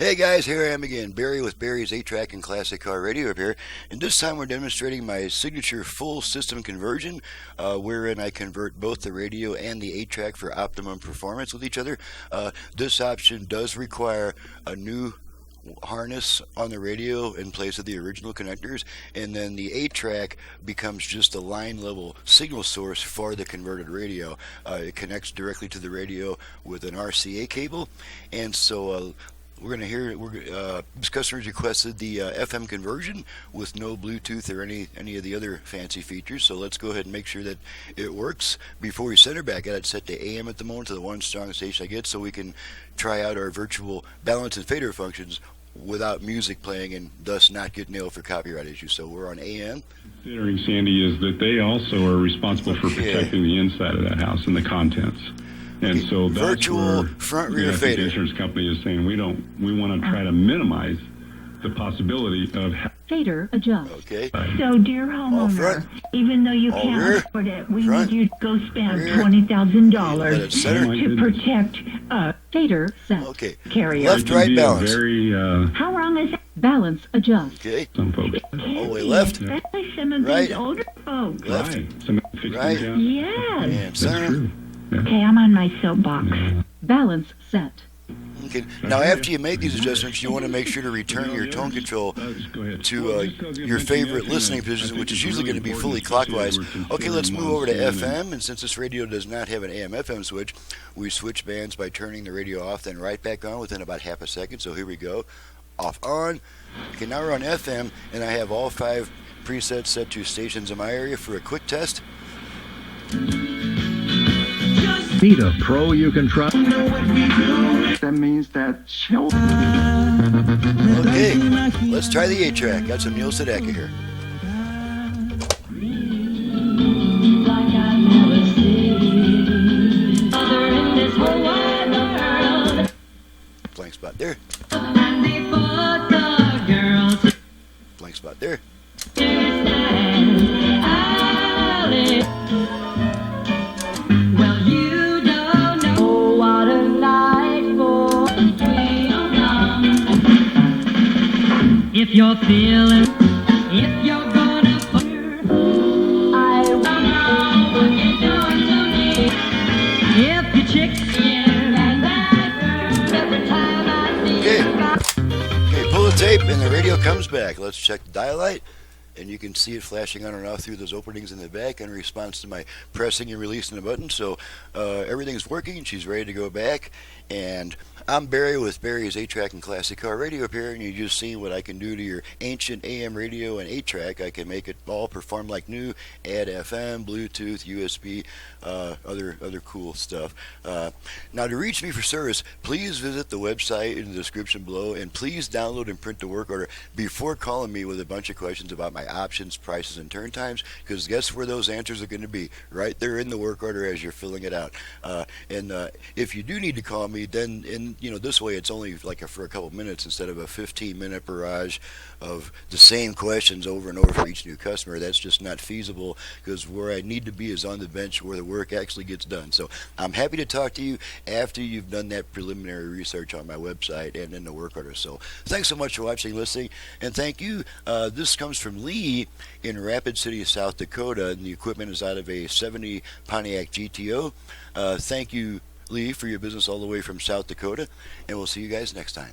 Hey guys, here I am again, Barry with Barry's 8-Track and Classic Car Radio up here, and this time we're demonstrating my signature full system conversion, wherein I convert both the radio and the 8-Track for optimum performance with each other. This option does require a new harness on the radio in place of the original connectors, and then the 8-track becomes just a line level signal source for the converted radio. It connects directly to the radio with an RCA cable, and so we're going to hear this customer's requested the FM conversion with no Bluetooth or any of the other fancy features. So let's go ahead and make sure that it works. Before we send her back, I got it set to AM at the moment, to the one strong station I get, so we can try out our virtual balance and fader functions without music playing and thus not get nailed for copyright issues. So we're on AM. Considering, Sandy, is that they also are responsible for protecting the inside of that house and the contents. And so that's virtual where front rear fader. The insurance company is saying we want to try to minimize the possibility of fader adjust. Okay. So, dear homeowner, even though you can't afford it, we need you to go spend $20,000 to protect fader set. Okay. Carrier. Left, right, balance. How wrong is that? Balance adjust. Okay. Some folks. All the way left. Especially some of Right. these older folks. Left. Right. Yes. And center. True. Yeah. Okay, I'm on my soapbox. Balance set. Okay. Now, after you make these adjustments, you want to make sure to return your tone control to your favorite listening position, which is usually going to be fully clockwise. Okay, let's move over to FM, and since this radio does not have an AM/FM switch, we switch bands by turning the radio off, then right back on within about half a second. So here we go. Off, on. Okay, now we're on FM, and I have all 5 presets set to stations in my area for a quick test. Need a pro you can trust? That means that children. Okay, let's try the 8-track. Got some Neil Sedaka here. Blank spot there. Blank spot there. If you're feeling, if you're gonna I wonder what you're doing to me. If your chick's here and that every time I see Okay, pull the tape and the radio comes back. Let's check the dial light, and you can see it flashing on and off through those openings in the back in response to my pressing and releasing the button. So everything's working, and she's ready to go back. And I'm Barry with Barry's 8-Track and Classic Car Radio up here, and you just seen what I can do to your ancient AM radio and 8-track. I can make it all perform like new, add FM, Bluetooth, USB, other cool stuff. Now, to reach me for service, please visit the website in the description below, and please download and print the work order before calling me with a bunch of questions about my options, prices, and turn times, because guess where those answers are going to be? Right there in the work order as you're filling it out. And if you do need to call me, then this way it's only like for a couple minutes instead of a 15-minute barrage of the same questions over and over for each new customer. That's just not feasible, because where I need to be is on the bench where the work actually gets done. So I'm happy to talk to you after you've done that preliminary research on my website and in the work order. So thanks so much for watching, listening, and thank you. This comes from Lee in Rapid City, South Dakota, and the equipment is out of a 70 Pontiac GTO. Thank you, Lee, for your business all the way from South Dakota, and we'll see you guys next time.